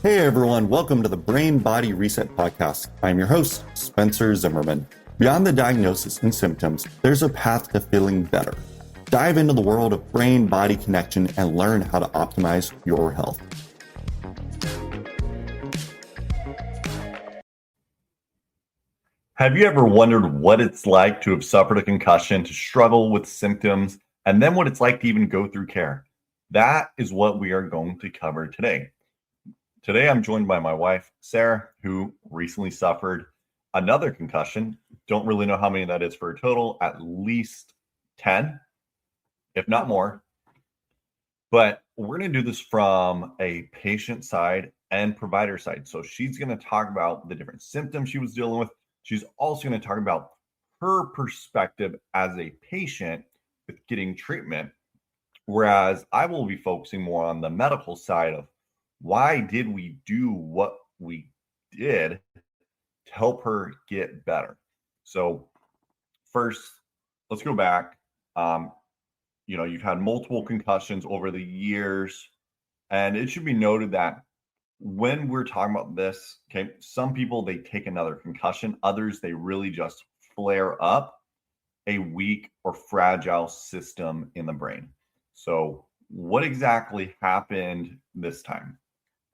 Hey everyone, welcome to the Brain Body Reset Podcast. I'm your host, Spencer Zimmerman. Beyond the diagnosis and symptoms, there's a path to feeling better. Dive into the world of brain-body connection and learn how to optimize your health. Have you ever wondered what it's like to have suffered a concussion, to struggle with symptoms, and then what it's like to even go through care? That is what we are going to cover today. Today, I'm joined by my wife, Sara, who recently suffered another concussion. Don't really know how many that is for a total, at least 10, if not more. But we're going to do this from a patient side and provider side. So she's going to talk about the different symptoms she was dealing with. She's also going to talk about her perspective as a patient with getting treatment, whereas I will be focusing more on the medical side of why did we do what we did to help her get better. So first, let's go back. You've had multiple concussions over the years, and it should be noted that when we're talking about this, okay, some people, they take another concussion. Others, they really just flare up a weak or fragile system in the brain. So what exactly happened this time?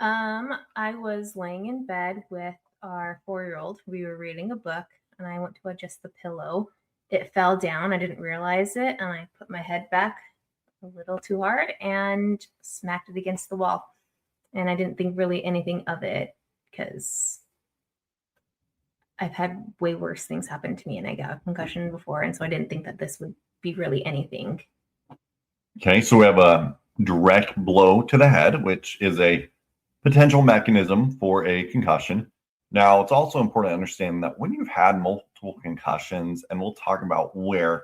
I was laying in bed with our 4-year-old. We were reading a book, and I went to adjust the pillow. It fell down. I didn't realize it, and I put my head back a little too hard and smacked it against the wall. And I didn't think really anything of it because I've had way worse things happen to me, and I got a concussion before, and so I didn't think that this would be really anything. Okay, so we have a direct blow to the head, which is a potential mechanism for a concussion. Now, it's also important to understand that when you've had multiple concussions, and we'll talk about where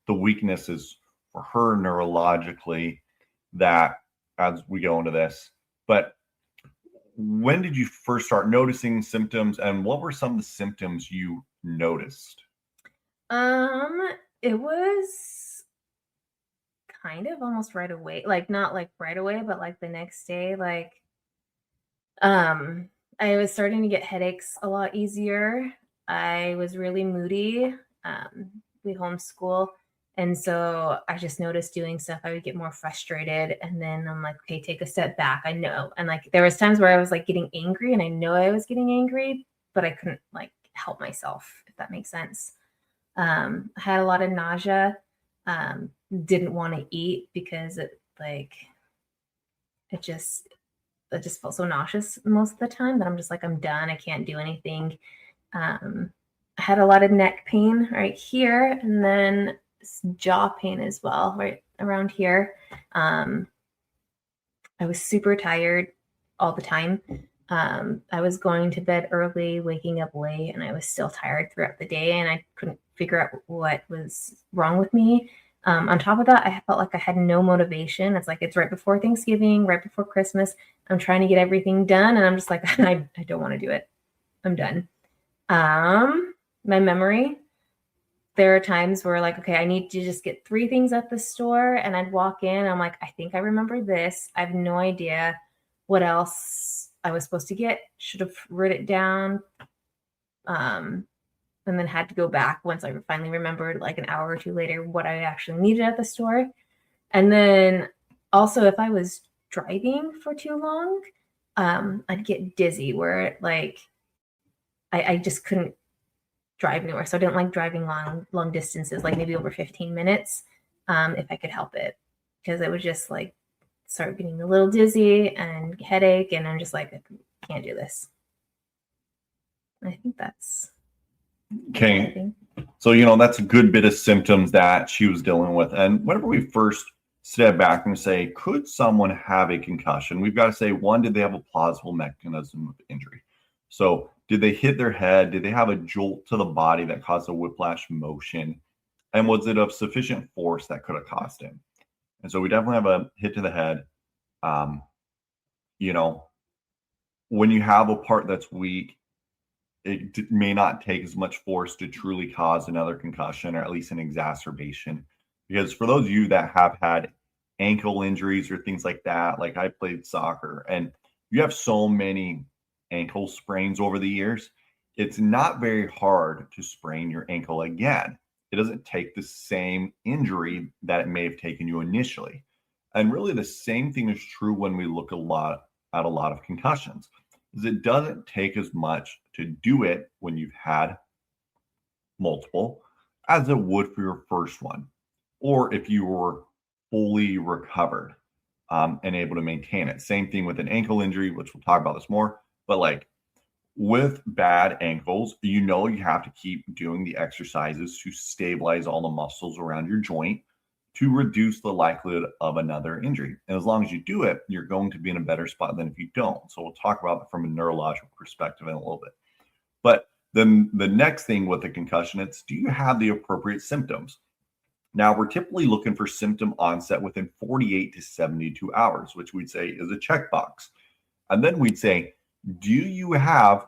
the weakness is for her neurologically, that as we go into this, but when did you first start noticing symptoms, and what were some of the symptoms you noticed? It was kind of almost right away, like not like right away, but like the next day, I was starting to get headaches a lot easier. I was really moody. We homeschool. And so I just noticed doing stuff, I would get more frustrated. And then I'm like, okay, take a step back. I know. And like, there was times where I was like getting angry, and I know I was getting angry, but I couldn't like help myself, if that makes sense. I had a lot of nausea. Didn't want to eat because it just felt so nauseous most of the time that I'm just like, I'm done. I can't do anything. I had a lot of neck pain right here, and then jaw pain as well, right around here. I was super tired all the time. I was going to bed early, waking up late, and I was still tired throughout the day, and I couldn't figure out what was wrong with me. On top of that, I felt like I had no motivation. It's like, it's right before Thanksgiving, right before Christmas. I'm trying to get everything done, and I'm just like, I don't want to do it. I'm done. My memory, there are times where like, okay, I need to just get 3 things at the store, and I'd walk in, I'm like, I think I remember this. I have no idea what else I was supposed to get. Should have written it down. And then had to go back once I finally remembered, like an hour or 2 later, what I actually needed at the store. And then also, if I was driving for too long, I'd get dizzy, where like I just couldn't drive anywhere. So I didn't like driving long distances, like maybe over 15 minutes, if I could help it, because it would just like start getting a little dizzy and headache, and I'm just like, I can't do this. I think that's okay. So, that's a good bit of symptoms that she was dealing with. And whenever we first step back and say, could someone have a concussion? We've got to say, one, did they have a plausible mechanism of injury? So did they hit their head? Did they have a jolt to the body that caused a whiplash motion? And was it of sufficient force that could have caused it? And so we definitely have a hit to the head. When you have a part that's weak, it may not take as much force to truly cause another concussion, or at least an exacerbation. Because for those of you that have had ankle injuries or things like that, like I played soccer, and you have so many ankle sprains over the years, it's not very hard to sprain your ankle again. It doesn't take the same injury that it may have taken you initially. And really the same thing is true when we look at a lot of concussions, is it doesn't take as much to do it when you've had multiple as it would for your first one, or if you were fully recovered and able to maintain it. Same thing with an ankle injury, which we'll talk about this more, but like with bad ankles, you have to keep doing the exercises to stabilize all the muscles around your joint to reduce the likelihood of another injury. And as long as you do it, you're going to be in a better spot than if you don't. So we'll talk about it from a neurological perspective in a little bit. But then the next thing with the concussion, it's, do you have the appropriate symptoms? Now, we're typically looking for symptom onset within 48 to 72 hours, which we'd say is a checkbox. And then we'd say, do you have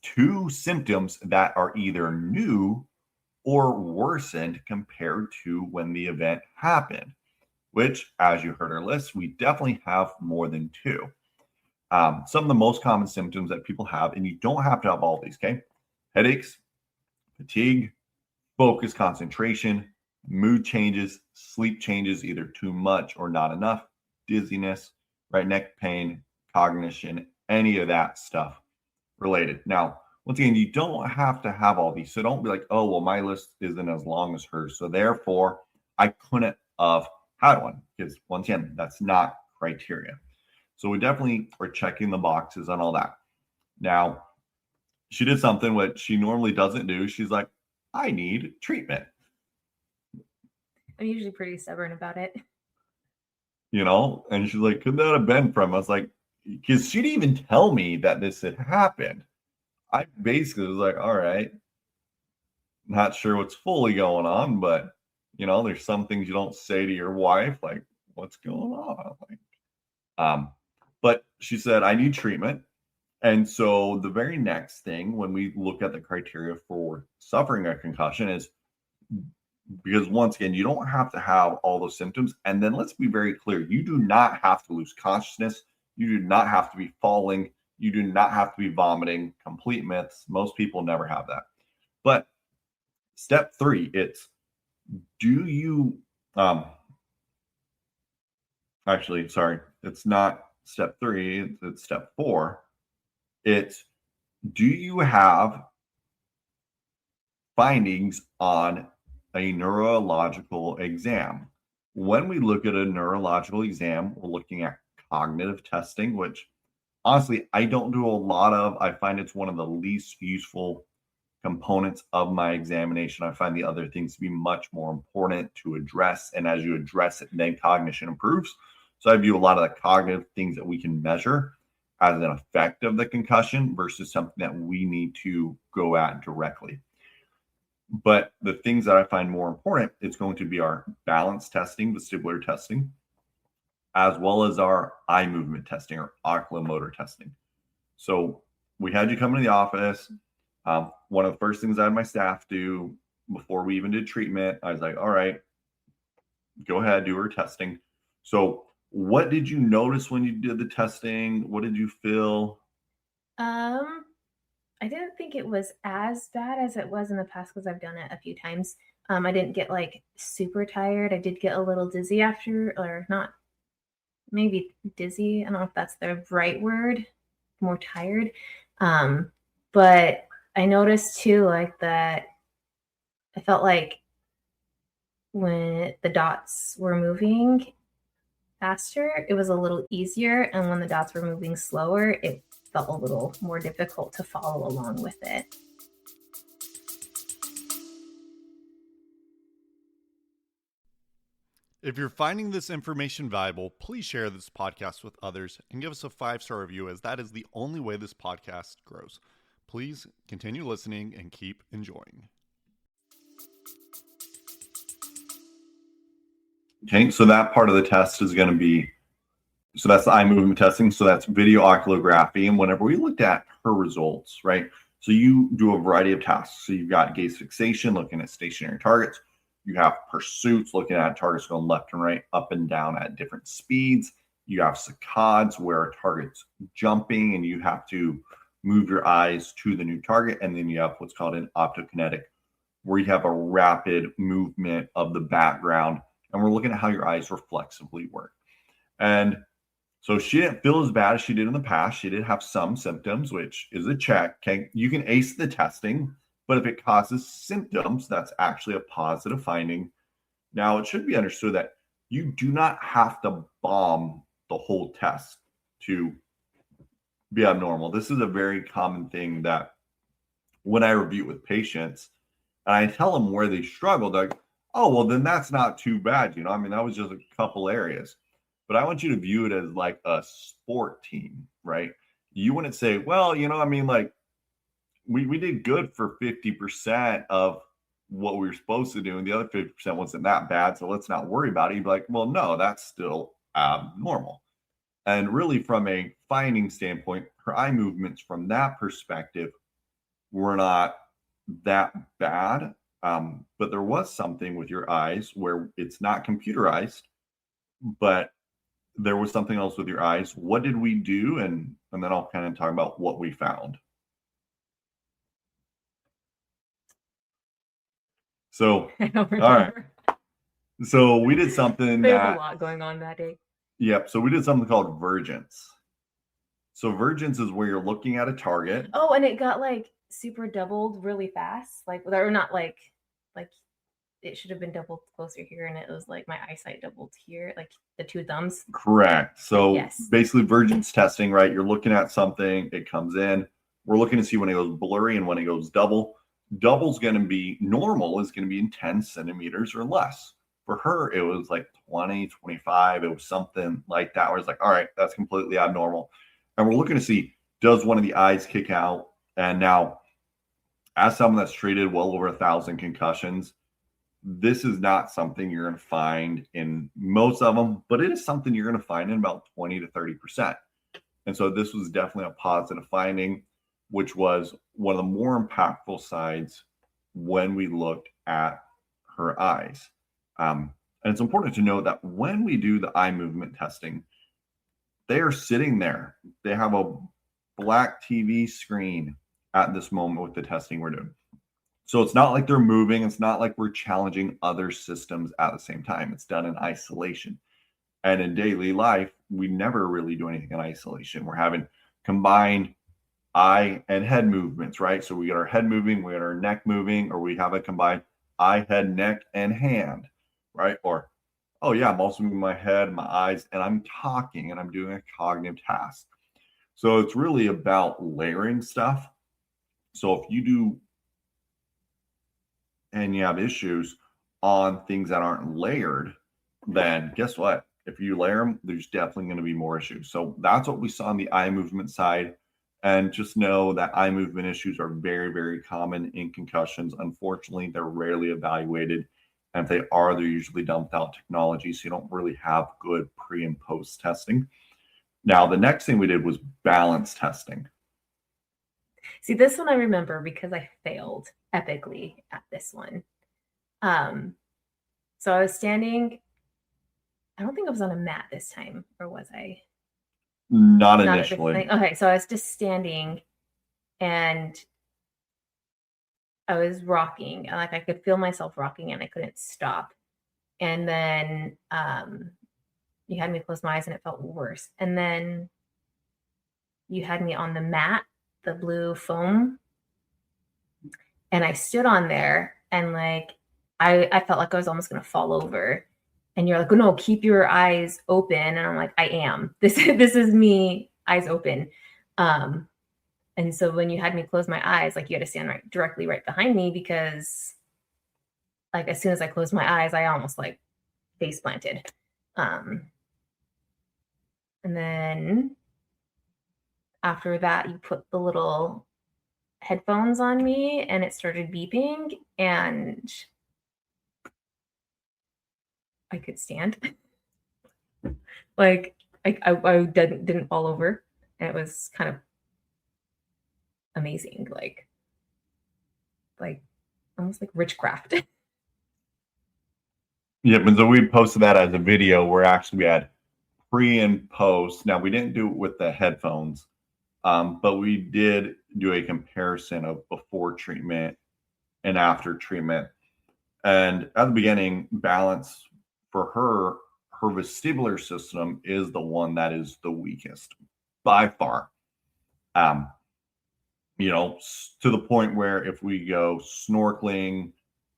2 symptoms that are either new or worsened compared to when the event happened? Which, as you heard our list, we definitely have more than 2. Some of the most common symptoms that people have, and you don't have to have all these, okay? Headaches, fatigue, focus, concentration, mood changes, sleep changes, either too much or not enough, dizziness, right, neck pain, cognition, any of that stuff related. Now, once again, you don't have to have all these. So don't be like, oh, well, my list isn't as long as hers, so therefore I couldn't have had one. Because once again, that's not criteria. So we definitely are checking the boxes on all that. Now, she did something which she normally doesn't do. She's like, I need treatment. I'm usually pretty stubborn about it. And she's like, could that have been from? I was like, because she didn't even tell me that this had happened. I basically was like, all right, not sure what's fully going on, but there's some things you don't say to your wife, like, what's going on? But she said, I need treatment. And so the very next thing when we look at the criteria for suffering a concussion is, because once again, you don't have to have all those symptoms. And then let's be very clear, you do not have to lose consciousness. You do not have to be falling. You do not have to be vomiting. Complete myths. Most people never have that. But step 3, it's, do you, actually, sorry, it's not step 3, it's step 4. It's, do you have findings on a neurological exam? When we look at a neurological exam, we're looking at cognitive testing, which honestly, I don't do a lot of. I find it's one of the least useful components of my examination. I find the other things to be much more important to address. And as you address it, then cognition improves. So I view a lot of the cognitive things that we can measure as an effect of the concussion versus something that we need to go at directly. But the things that I find more important, it's going to be our balance testing, vestibular testing, as well as our eye movement testing or oculomotor testing. So we had you come into the office. One of the first things I had my staff do before we even did treatment, I was like, all right, go ahead, do her testing. So what did you notice when you did the testing? What did you feel? I didn't think it was as bad as it was in the past because I've done it a few times. I didn't get like super tired. I did get a little dizzy after, or not, maybe dizzy. I don't know if that's the right word, more tired. But I noticed too, like that I felt like when the dots were moving faster, it was a little easier. And when the dots were moving slower, it felt a little more difficult to follow along with it. If you're finding this information valuable, please share this podcast with others and give us a 5-star review, as that is the only way this podcast grows. Please continue listening and keep enjoying. Okay, so that part of the test is going to be, so that's the eye movement testing. So that's video oculography. And whenever we looked at her results, right? So you do a variety of tasks. So you've got gaze fixation, looking at stationary targets. You have pursuits, looking at targets going left and right, up and down at different speeds. You have saccades where a target's jumping and you have to move your eyes to the new target. And then you have what's called an optokinetic, where you have a rapid movement of the background. And we're looking at how your eyes reflexively work. And so she didn't feel as bad as she did in the past. She did have some symptoms, which is a check. Okay, you can ace the testing, but if it causes symptoms, that's actually a positive finding. Now, it should be understood that you do not have to bomb the whole test to be abnormal. This is a very common thing that when I review with patients and I tell them where they struggled, like, oh, well, then that's not too bad. I mean, that was just a couple areas. But I want you to view it as like a sport team, right? You wouldn't say, well, I mean, like we did good for 50% of what we were supposed to do, and the other 50% wasn't that bad, so let's not worry about it. You'd be like, well, no, that's still abnormal. And really, from a finding standpoint, her eye movements from that perspective were not that bad. But there was something with your eyes where it's not computerized, but there was something else with your eyes. What did we do? And then I'll kind of talk about what we found. So, I don't all right. remember. So we did something There's a lot going on that day. Yep. So we did something called vergence. So vergence is where you're looking at a target. Oh, and it got like super doubled really fast. Like, or not like it should have been doubled closer here, and it was like my eyesight doubled here, like the two thumbs. Correct. So yes. Basically vergence testing, right? You're looking at something, it comes in. We're looking to see when it goes blurry and when it goes double. Double's going to be normal, is going to be in 10 centimeters or less. For her, it was like 20, 25. It was something like that where it's like, all right, that's completely abnormal. And we're looking to see, does one of the eyes kick out? And now, as someone that's treated well over 1,000 concussions, this is not something you're going to find in most of them, but it is something you're going to find in about 20 to 30%. And so this was definitely a positive finding, which was one of the more impactful sides when we looked at her eyes. And it's important to note that when we do the eye movement testing, they are sitting there. They have a black TV screen at this moment with the testing we're doing. So it's not like they're moving. It's not like we're challenging other systems at the same time. It's done in isolation. And in daily life, we never really do anything in isolation. We're having combined eye and head movements, right? So we get our head moving, we get our neck moving, or we have a combined eye, head, neck, and hand, right? Or, oh yeah, I'm also moving my head, my eyes, and I'm talking and I'm doing a cognitive task. So it's really about layering stuff. So if you do and you have issues on things that aren't layered, then guess what? If you layer them, there's definitely going to be more issues. So that's what we saw on the eye movement side. And just know that eye movement issues are very, very common in concussions. Unfortunately, they're rarely evaluated. And if they are, they're usually done without technology. So you don't really have good pre and post testing. Now, the next thing we did was balance testing. See, this one I remember because I failed epically at this one. So I was standing, I don't think I was on a mat this time, or was I? Not initially. Okay, so I was just standing and I was rocking. Like I could feel myself rocking and I couldn't stop. And then you had me close my eyes and it felt worse. And then you had me on the mat, the blue foam. And I stood on there and like I felt like I was almost gonna fall over. And you're like, oh no, keep your eyes open. And I'm like, I am. This is me, eyes open. And so when you had me close my eyes, like you had to stand directly right behind me because like as soon as I closed my eyes, I almost like face planted. And then after that, you put the little headphones on me and it started beeping and I could stand. Like I didn't fall over. And it was kind of amazing. Like almost like witchcraft. Yeah, but so we posted that as a video where actually we had pre and post. Now, we didn't do it with the headphones, but we did do a comparison of before treatment and after treatment. And at the beginning, balance for her vestibular system is the one that is the weakest by far. To the point where if we go snorkeling,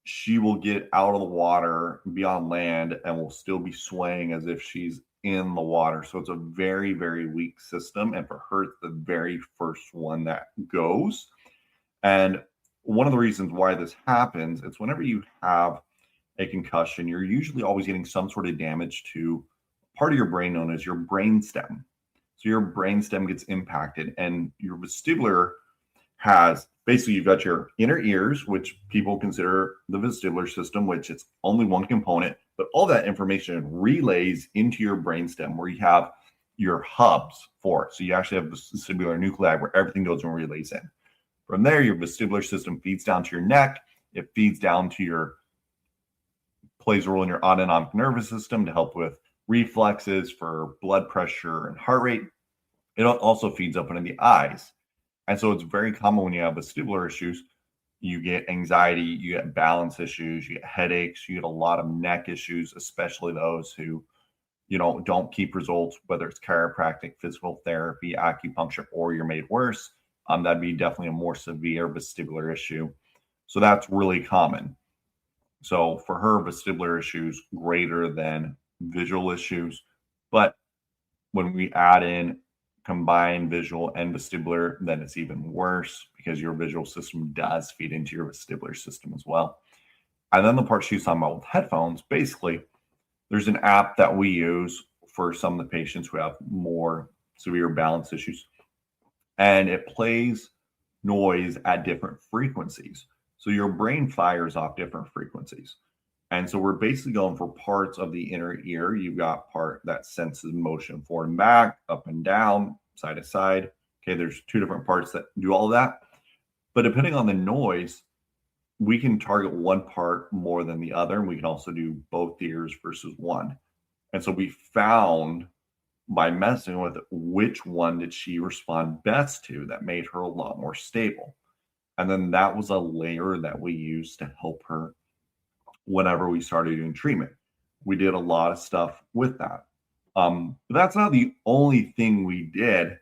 she will get out of the water, be on land, and will still be swaying as if she's in the water. So it's a very, very weak system. And for her, it's the very first one that goes. And one of the reasons why this happens is whenever you have a concussion, you're usually always getting some sort of damage to part of your brain known as your brainstem. So your brainstem gets impacted, and your vestibular has basically, you've got your inner ears, which people consider the vestibular system, which it's only one component, but all that information relays into your brainstem where you have your hubs for it. So you actually have the vestibular nuclei where everything goes and relays in. From there, your vestibular system feeds down to your neck. It feeds down to plays a role in your autonomic nervous system to help with reflexes for blood pressure and heart rate. It also feeds up into the eyes. And so it's very common when you have vestibular issues, you get anxiety, you get balance issues, you get headaches, you get a lot of neck issues, especially those who, don't keep results, whether it's chiropractic, physical therapy, acupuncture, or you're made worse. That'd be definitely a more severe vestibular issue. So that's really common. So for her, vestibular issues greater than visual issues. But when we add in combined visual and vestibular, then it's even worse because your visual system does feed into your vestibular system as well. And then the part she's talking about with headphones, basically, there's an app that we use for some of the patients who have more severe balance issues. And it plays noise at different frequencies. So your brain fires off different frequencies. And so we're basically going for parts of the inner ear. You've got part that senses motion forward and back, up and down, side to side. Okay, there's two different parts that do all of that. But depending on the noise, we can target one part more than the other. And we can also do both ears versus one. And so we found by messing with it, which one did she respond best to that made her a lot more stable. And then that was a layer that we used to help her whenever we started doing treatment. We did a lot of stuff with that. But that's not the only thing we did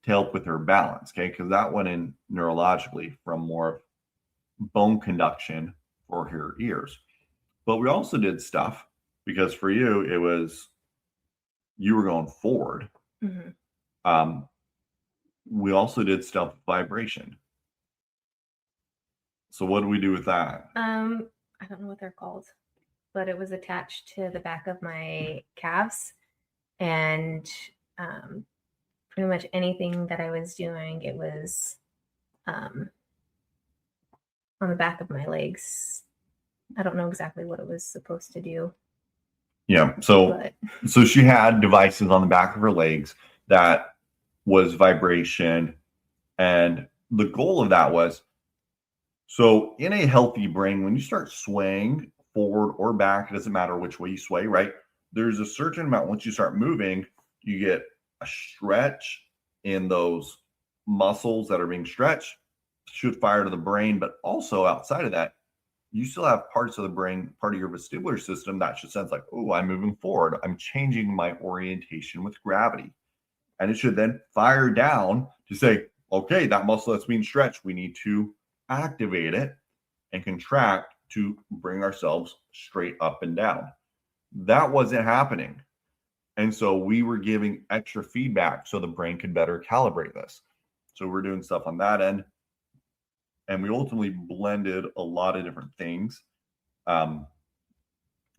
to help with her balance, okay? Because that went in neurologically from more of bone conduction for her ears. But we also did stuff because for you, it was, you were going forward. Mm-hmm. We also did stuff with vibration. So what do we do with that? I don't know what they're called, but it was attached to the back of my calves, and pretty much anything that I was doing, it was on the back of my legs. I don't know exactly what it was supposed to do. Yeah. So she had devices on the back of her legs that was vibration. And the goal of that was, so in a healthy brain, when you start swaying forward or back, it doesn't matter which way you sway, right? There's a certain amount, once you start moving, you get a stretch in those muscles that are being stretched, should fire to the brain. But also outside of that, you still have parts of the brain, part of your vestibular system that should sense like, oh, I'm moving forward. I'm changing my orientation with gravity. And it should then fire down to say, okay, that muscle that's being stretched, we need to activate it and contract to bring ourselves straight up and down. That wasn't happening. And so we were giving extra feedback so the brain could better calibrate this. So we're doing stuff on that end. And we ultimately blended a lot of different things. And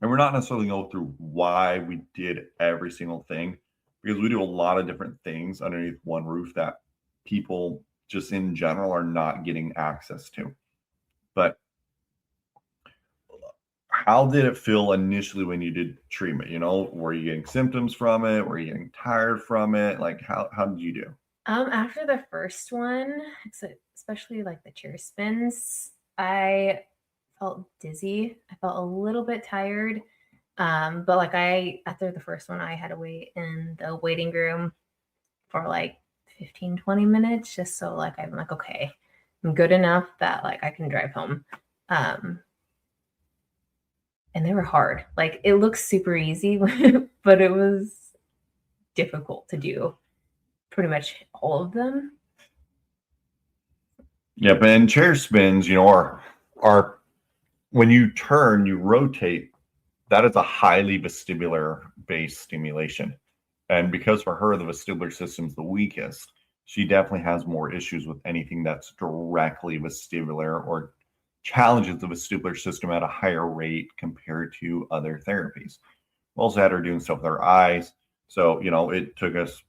we're not necessarily going through why we did every single thing, because we do a lot of different things underneath one roof that people just in general are not getting access to. But how did it feel initially when you did treatment? Were you getting symptoms from it? Were you getting tired from it? Like how did you do? After the first one, especially like the chair spins, I felt dizzy. I felt a little bit tired. But like after the first one, I had to wait in the waiting room for like 15, 20 minutes, just so like I'm like, okay, I'm good enough that like I can drive home. And they were hard. Like it looks super easy, but it was difficult to do pretty much all of them. Yep, and chair spins, are when you turn, you rotate. That is a highly vestibular based stimulation. And because for her, the vestibular system's the weakest, she definitely has more issues with anything that's directly vestibular or challenges the vestibular system at a higher rate compared to other therapies. We also had her doing stuff with her eyes. So, it took us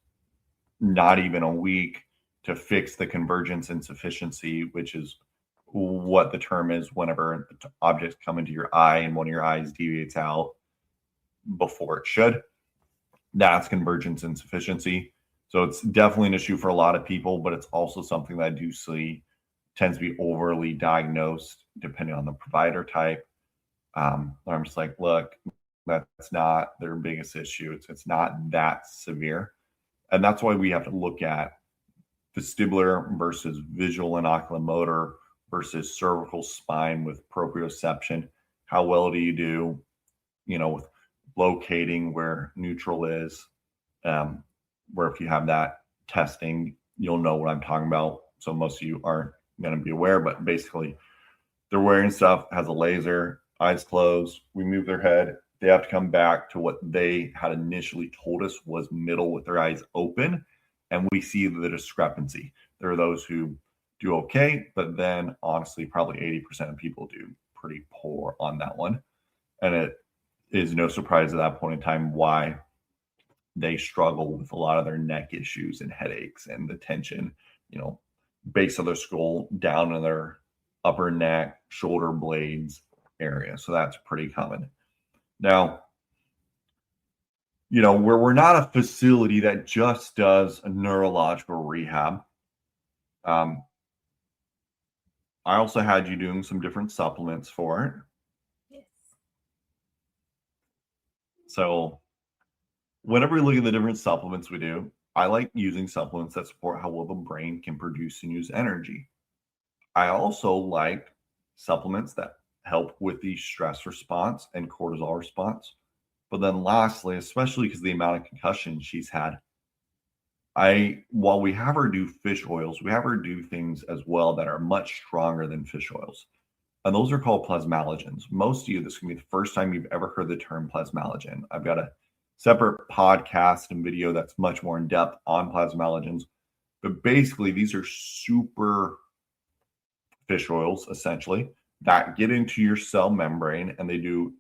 not even a week to fix the convergence insufficiency, which is what the term is whenever objects come into your eye and one of your eyes deviates out before it should. That's convergence insufficiency. So it's definitely an issue for a lot of people, but it's also something that I do see tends to be overly diagnosed depending on the provider type. I'm just like, look, that's not their biggest issue. It's not that severe. And that's why we have to look at vestibular versus visual and oculomotor versus cervical spine with proprioception. How well do you do, with locating where neutral is, where if you have that testing, you'll know what I'm talking about. So most of you aren't going to be aware, but basically they're wearing stuff, has a laser, eyes closed, we move their head. They have to come back to what they had initially told us was middle with their eyes open. And we see the discrepancy. There are those who do okay, but then honestly, probably 80% of people do pretty poor on that one. And it is no surprise at that point in time why they struggle with a lot of their neck issues and headaches and the tension, base of their skull down in their upper neck, shoulder blades area. So that's pretty common. Now, we're not a facility that just does a neurological rehab. I also had you doing some different supplements for it. Yes. So whenever we look at the different supplements we do, I like using supplements that support how well the brain can produce and use energy. I also like supplements that help with the stress response and cortisol response. But then lastly, especially because of the amount of concussion she's had, while we have her do fish oils, we have her do things as well that are much stronger than fish oils. And those are called plasmalogens. Most of you, this can be the first time you've ever heard the term plasmalogen. I've got a separate podcast and video that's much more in depth on plasmalogens. But basically, these are super fish oils, essentially, that get into your cell membrane and they do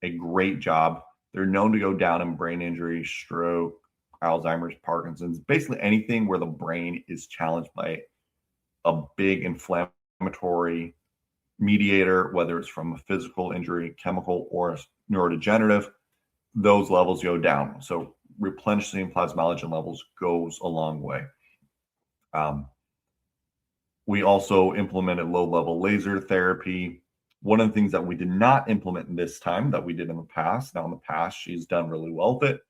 a great job. They're known to go down in brain injury, stroke, Alzheimer's, Parkinson's, basically anything where the brain is challenged by a big inflammatory mediator, whether it's from a physical injury, chemical, or neurodegenerative, those levels go down. So replenishing plasmalogen levels goes a long way. We also implemented low-level laser therapy. One of the things that we did not implement this time that we did in the past, now in the past, she's done really well with it.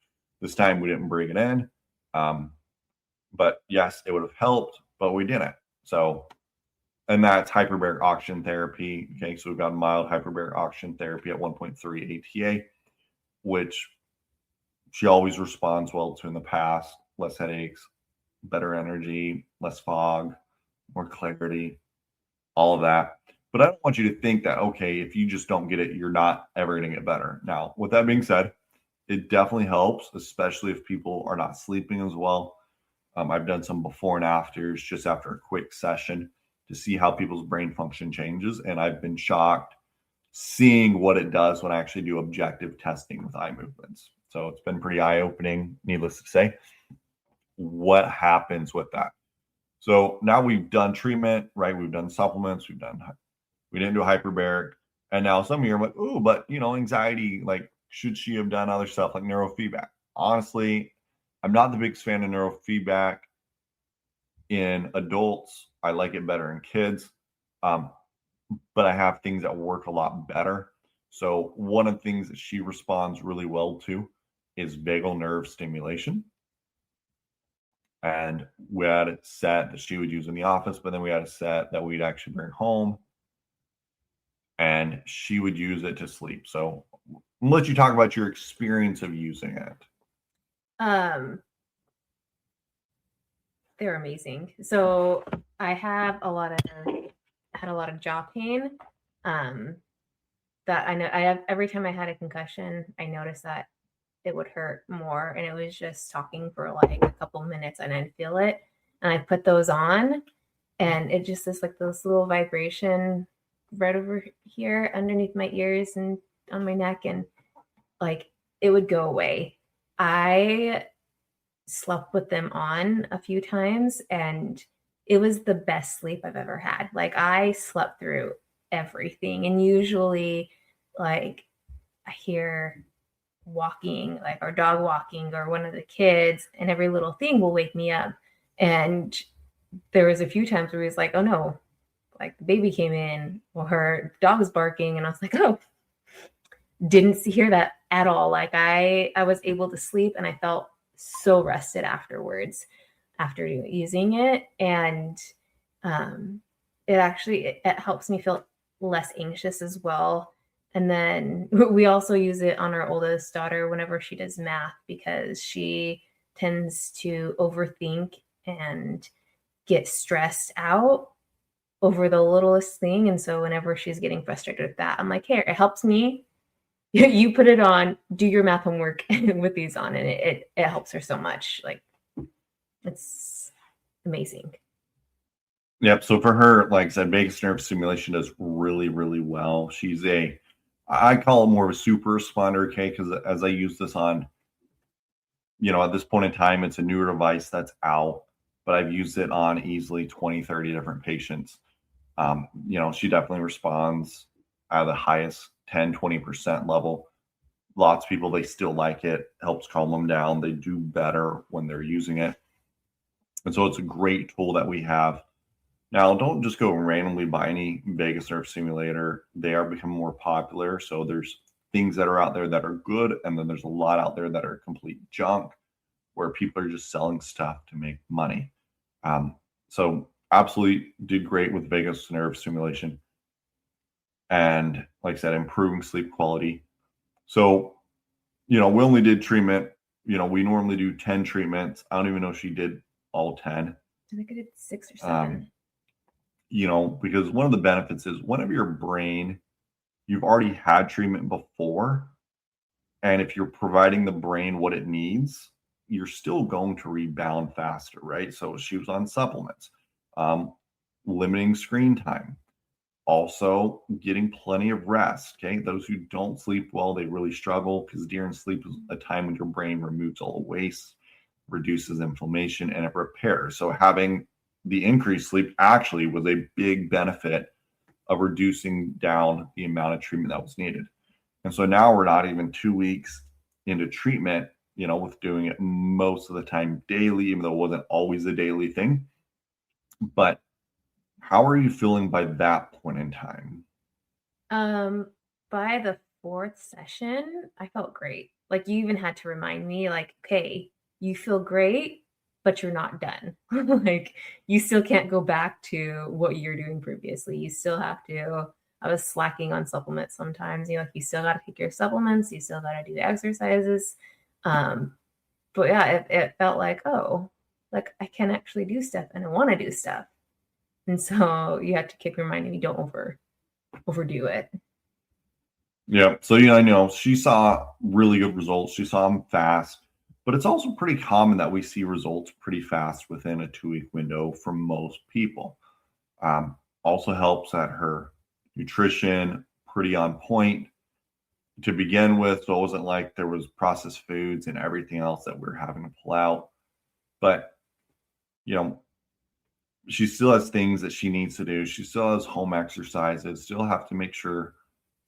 This time we didn't bring it in. But yes, it would have helped, but we didn't. So, and that's hyperbaric oxygen therapy. Okay, so we've got mild hyperbaric oxygen therapy at 1.3 ATA, which she always responds well to in the past. Less headaches, better energy, less fog, more clarity, all of that. But I don't want you to think that, okay, if you just don't get it, you're not ever going to get better. Now, with that being said, it definitely helps, especially if people are not sleeping as well. I've done some before and afters just after a quick session to see how people's brain function changes. And I've been shocked seeing what it does when I actually do objective testing with eye movements. So it's been pretty eye-opening, needless to say, what happens with that. So now we've done treatment, right? We've done supplements, we didn't do hyperbaric. And now some of you are like, oh, but anxiety, like, should she have done other stuff like neurofeedback? Honestly, I'm not the biggest fan of neurofeedback in adults. I like it better in kids. But I have things that work a lot better. So one of the things that she responds really well to is vagal nerve stimulation. And we had a set that she would use in the office, but then we had a set that we'd actually bring home and she would use it to sleep. So I'll let you talk about your experience of using it. They're amazing. So I had a lot of jaw pain. That I know every time I had a concussion, I noticed that it would hurt more, and it was just talking for like a couple minutes and I'd feel it. And I put those on and it just is like this little vibration right over here underneath my ears and on my neck, and like it would go away. I slept with them on a few times and it was the best sleep I've ever had. Like I slept through everything, and usually like I hear walking, like our dog walking or one of the kids, and every little thing will wake me up. And there was a few times where he was like, oh no, like the baby came in or her dog's barking, and I was like, oh, didn't hear that at all. Like I was able to sleep and I felt so rested afterwards after using it. And it helps me feel less anxious as well. And then we also use it on our oldest daughter whenever she does math, because she tends to overthink and get stressed out over the littlest thing. And so whenever she's getting frustrated with that, I'm like, hey, it helps me. You put it on, do your math homework with these on, and it helps her so much. Like it's amazing. Yep. So for her, like I said, vagus nerve stimulation does really, really well. She's I call it more of a super responder, okay? Because as I use this on, at this point in time, it's a newer device that's out, but I've used it on easily 20, 30 different patients. She definitely responds at the highest 10, 20% level. Lots of people, they still like it, helps calm them down. They do better when they're using it. And so it's a great tool that we have. Now, don't just go randomly buy any vagus nerve stimulator. They are becoming more popular. So there's things that are out there that are good, and then there's a lot out there that are complete junk, where people are just selling stuff to make money. So absolutely did great with vagus nerve stimulation. And like I said, improving sleep quality. So, we only did treatment. We normally do 10 treatments. I don't even know if she did all 10. I think I did 6 or 7. Because one of the benefits is whenever your brain, you've already had treatment before, and if you're providing the brain what it needs, you're still going to rebound faster, right? So she was on supplements, limiting screen time, also getting plenty of rest. Okay. Those who don't sleep well, they really struggle, because during sleep is a time when your brain removes all the waste, reduces inflammation, and it repairs. So having the increased sleep actually was a big benefit of reducing down the amount of treatment that was needed. And so now we're not even 2 weeks into treatment, with doing it most of the time daily, even though it wasn't always a daily thing. But how are you feeling by that point in time? By the 4th session, I felt great. Like you even had to remind me, like, okay, you feel great, but you're not done. Like you still can't go back to what you're doing previously. You still have to. I was slacking on supplements sometimes. You still got to take your supplements. You still got to do the exercises. But yeah, it felt like, oh, like I can actually do stuff and I want to do stuff. And so you have to keep reminding me, don't overdo it. Yeah. So, she saw really good results. She saw them fast, but it's also pretty common that we see results pretty fast within a 2-week window for most people. Also helps that her nutrition pretty on point to begin with. So it wasn't like there was processed foods and everything else that we're having to pull out. But, she still has things that she needs to do. She still has home exercises, still have to make sure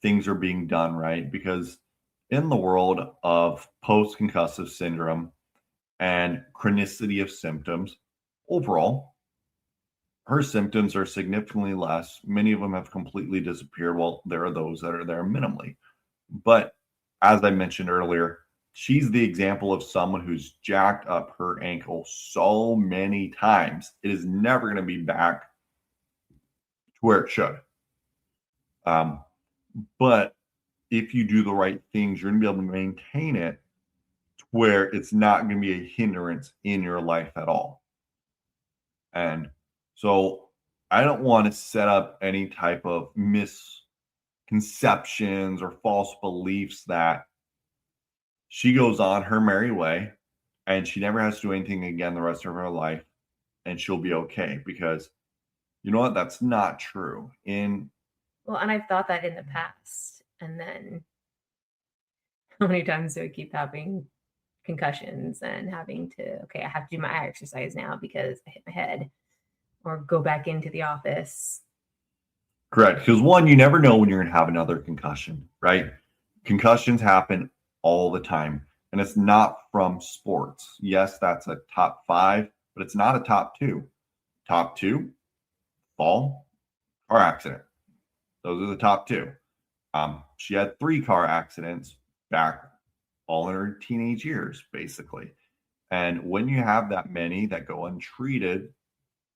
things are being done right. Because in the world of post-concussive syndrome and chronicity of symptoms, overall, her symptoms are significantly less. Many of them have completely disappeared, while there are those that are there minimally. But as I mentioned earlier, she's the example of someone who's jacked up her ankle so many times. It is never going to be back to where it should. But if you do the right things, you're going to be able to maintain it to where it's not going to be a hindrance in your life at all. And so I don't want to set up any type of misconceptions or false beliefs that she goes on her merry way and she never has to do anything again the rest of her life and she'll be okay, because you know what? That's not true. And I've thought that in the past. And then how many times do I keep having concussions and having to, I have to do my eye exercise now because I hit my head, or go back into the office. Correct. Because one, you never know when you're going to have another concussion, right? Concussions happen all the time, and it's not from sports. Yes, that's a top 5, but it's not a top 2. Top 2, fall, car accident. Those are the top 2. She had 3 car accidents back all in her teenage years, basically. And when you have that many that go untreated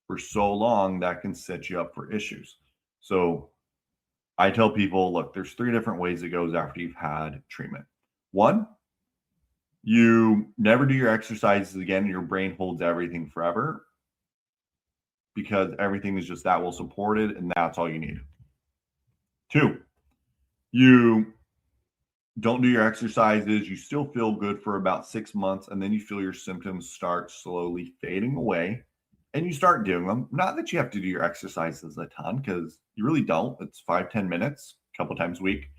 for so long, that can set you up for issues. So I tell people, look, there's 3 different ways it goes after you've had treatment. 1, you never do your exercises again. Your brain holds everything forever because everything is just that well supported, and that's all you need. 2, you don't do your exercises. You still feel good for about 6 months, and then you feel your symptoms start slowly fading away, and you start doing them. Not that you have to do your exercises a ton, because you really don't. It's 5-10 minutes, a couple times a week,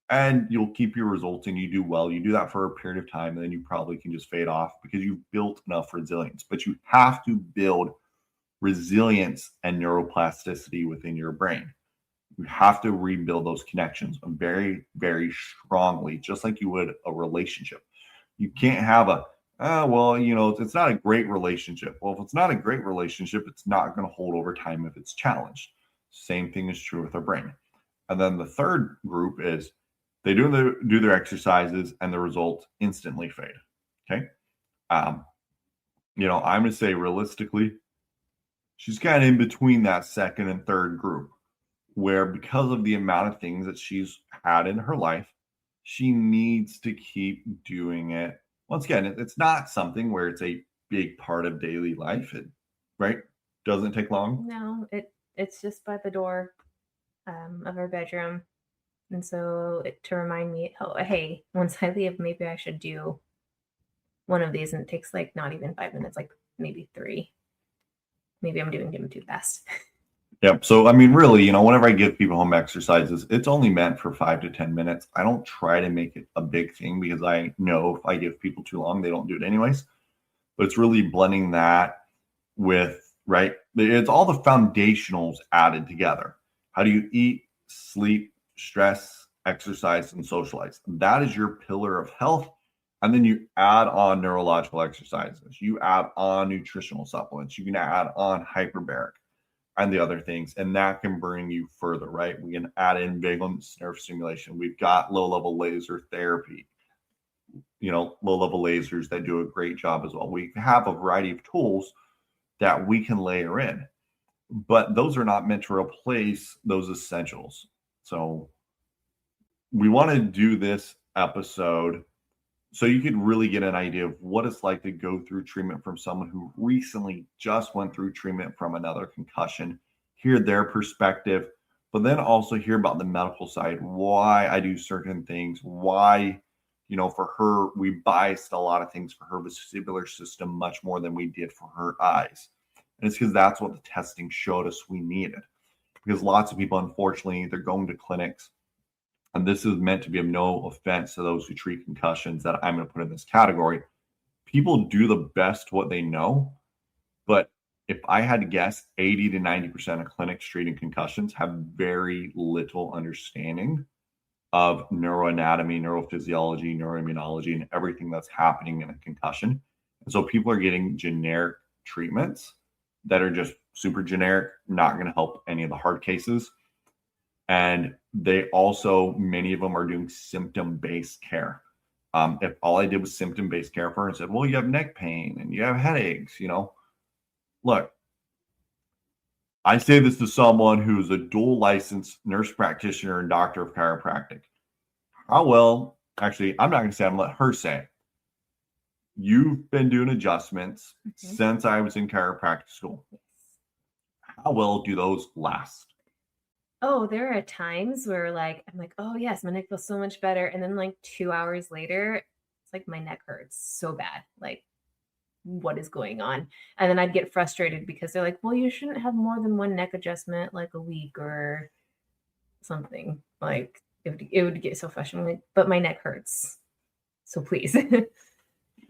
and you'll keep your results and you do well. You do that for a period of time, and then you probably can just fade off because you've built enough resilience. But you have to build resilience and neuroplasticity within your brain. You have to rebuild those connections very, very strongly, just like you would a relationship. You can't have it's not a great relationship. Well, if it's not a great relationship, it's not going to hold over time if it's challenged. Same thing is true with our brain. And then the third group is they do their exercises and the results instantly fade. Okay. I'm going to say realistically, she's kind of in between that second and third group, where because of the amount of things that she's had in her life, she needs to keep doing it. Once again, it's not something where it's a big part of daily life. Right? Doesn't take long. No, it's just by the door of her bedroom. And so to remind me, hey, once I leave, maybe I should do one of these. And it takes like not even 5 minutes, like maybe 3. Maybe I'm doing them too fast. Yep. So, I mean, really, whenever I give people home exercises, it's only meant for 5 to 10 minutes. I don't try to make it a big thing because I know if I give people too long, they don't do it anyways. But it's really blending that with, right? It's all the foundationals added together. How do you eat, sleep, stress, exercise, and socialize? That is your pillar of health. And then you add on neurological exercises. You add on nutritional supplements. You can add on hyperbaric and the other things, and that can bring you further, right? We can add in vagus nerve stimulation. We've got low-level laser therapy, low-level lasers that do a great job as well. We have a variety of tools that we can layer in, but those are not meant to replace those essentials. So we want to do this episode so you could really get an idea of what it's like to go through treatment from someone who recently just went through treatment from another concussion, hear their perspective, but then also hear about the medical side, why I do certain things, why, for her, we biased a lot of things for her vestibular system much more than we did for her eyes. And it's because that's what the testing showed us we needed. Because lots of people, unfortunately, they're going to clinics, and this is meant to be of no offense to those who treat concussions that I'm going to put in this category. People do the best what they know, but if I had to guess, 80 to 90% of clinics treating concussions have very little understanding of neuroanatomy, neurophysiology, neuroimmunology, and everything that's happening in a concussion. And so people are getting generic treatments that are just super generic, not going to help any of the hard cases. And they also, many of them are doing symptom-based care. If all I did was symptom-based care for her and said, well, you have neck pain and you have headaches, look, I say this to someone who's a dual licensed nurse practitioner and doctor of chiropractic. Actually, I'm not going to say, I'm going to let her say it. You've been doing adjustments since I was in chiropractic school. How well do those last? Oh, there are times where I'm like, oh yes, my neck feels so much better. And then 2 hours later, it's like my neck hurts so bad. Like, what is going on? And then I'd get frustrated because they're like, well, you shouldn't have more than one neck adjustment a week or something. Like it would get so frustrating, but my neck hurts. So please.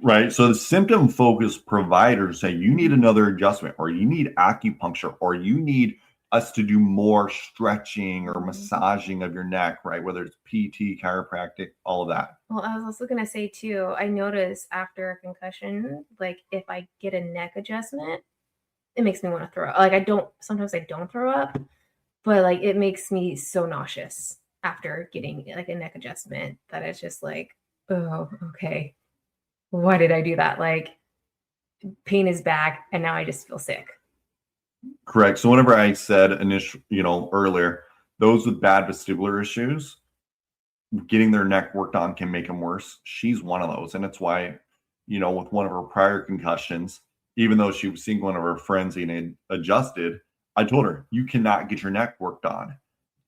Right. So the symptom focused providers say you need another adjustment, or you need acupuncture, or you need us to do more stretching or massaging of your neck, right? Whether it's PT, chiropractic, all of that. Well, I was also going to say too, I notice after a concussion, if I get a neck adjustment, it makes me want to throw up. Sometimes I don't throw up, but it makes me so nauseous after getting a neck adjustment that it's just oh, okay. Why did I do that? Pain is back and now I just feel sick. Correct. So whenever I said earlier, those with bad vestibular issues, getting their neck worked on can make them worse. She's one of those. And it's why, with one of her prior concussions, even though she was seeing one of her friends getting adjusted, I told her, you cannot get your neck worked on.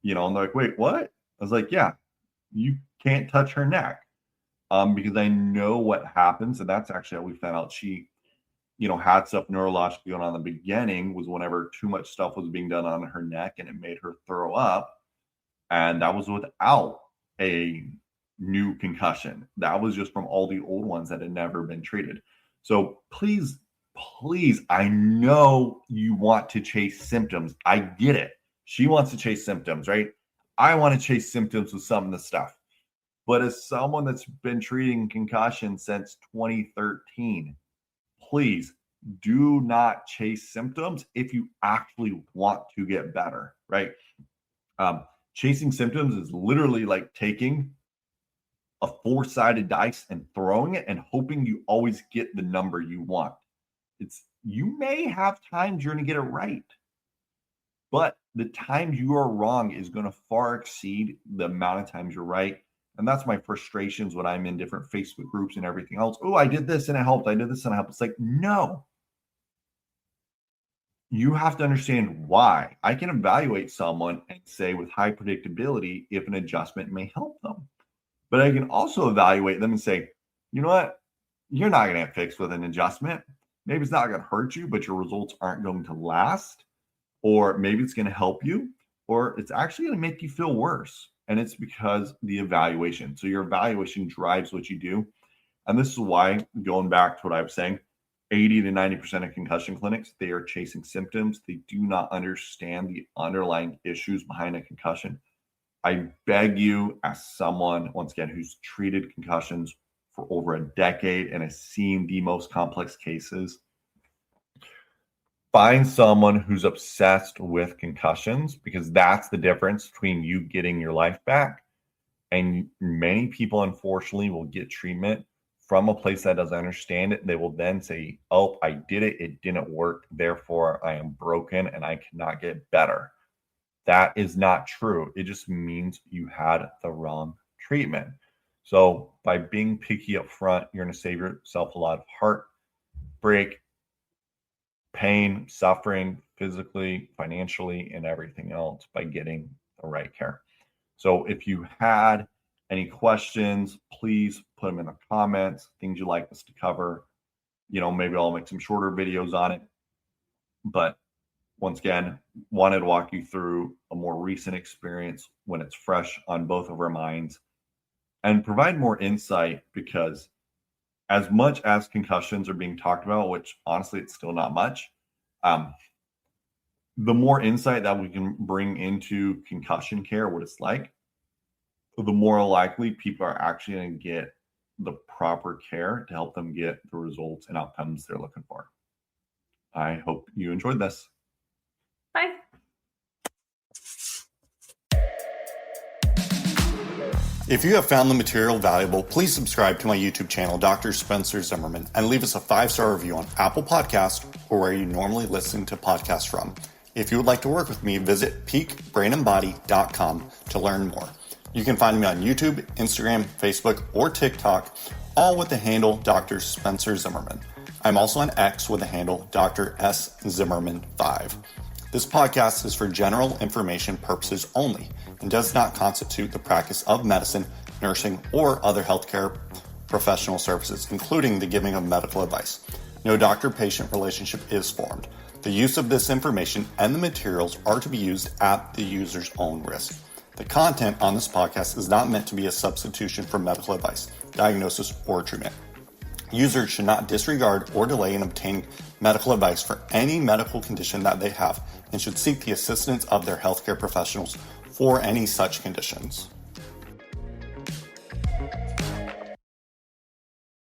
And they're like, wait, what? I was like, yeah, you can't touch her neck. Because I know what happens. And that's actually how we found out she, had stuff neurologically going on in the beginning, was whenever too much stuff was being done on her neck and it made her throw up. And that was without a new concussion. That was just from all the old ones that had never been treated. So please, I know you want to chase symptoms. I get it. She wants to chase symptoms, right? I want to chase symptoms with some of the stuff. But as someone that's been treating concussion since 2013, please do not chase symptoms if you actually want to get better, right? Chasing symptoms is literally like taking a 4-sided dice and throwing it and hoping you always get the number you want. You may have times you're going to get it right, but the times you are wrong is going to far exceed the amount of times you're right. And that's my frustrations when I'm in different Facebook groups and everything else. Oh, I did this and it helped. I did this and it helped. It's like, no. You have to understand why. I can evaluate someone and say with high predictability if an adjustment may help them. But I can also evaluate them and say, you know what? You're not going to get fixed with an adjustment. Maybe it's not going to hurt you, but your results aren't going to last. Or maybe it's going to help you, or it's actually going to make you feel worse. And it's because the evaluation. So your evaluation drives what you do. And this is why, going back to what I was saying, 80 to 90% of concussion clinics, they are chasing symptoms. They do not understand the underlying issues behind a concussion. I beg you, as someone, once again, who's treated concussions for over a decade and has seen the most complex cases, find someone who's obsessed with concussions, because that's the difference between you getting your life back. And many people, unfortunately, will get treatment from a place that doesn't understand it. They will then say, oh, I did it. It didn't work. Therefore, I am broken and I cannot get better. That is not true. It just means you had the wrong treatment. So by being picky up front, you're going to save yourself a lot of heartbreak, pain, suffering, physically, financially, and everything else by getting the right care. So if you had any questions, please put them in the comments, things you'd like us to cover. Maybe I'll make some shorter videos on it. But once again, wanted to walk you through a more recent experience when it's fresh on both of our minds and provide more insight, because as much as concussions are being talked about, which honestly, it's still not much, the more insight that we can bring into concussion care, what it's like, the more likely people are actually going to get the proper care to help them get the results and outcomes they're looking for. I hope you enjoyed this. Bye. If you have found the material valuable, please subscribe to my YouTube channel, Dr. Spencer Zimmerman, and leave us a 5-star review on Apple Podcasts or where you normally listen to podcasts from. If you would like to work with me, visit peakbrainandbody.com to learn more. You can find me on YouTube, Instagram, Facebook, or TikTok, all with the handle Dr. Spencer Zimmerman. I'm also on X with the handle Dr. S. Zimmerman 5. This podcast is for general information purposes only and does not constitute the practice of medicine, nursing, or other healthcare professional services, including the giving of medical advice. No doctor-patient relationship is formed. The use of this information and the materials are to be used at the user's own risk. The content on this podcast is not meant to be a substitution for medical advice, diagnosis, or treatment. Users should not disregard or delay in obtaining medical advice for any medical condition that they have and should seek the assistance of their healthcare professionals for any such conditions.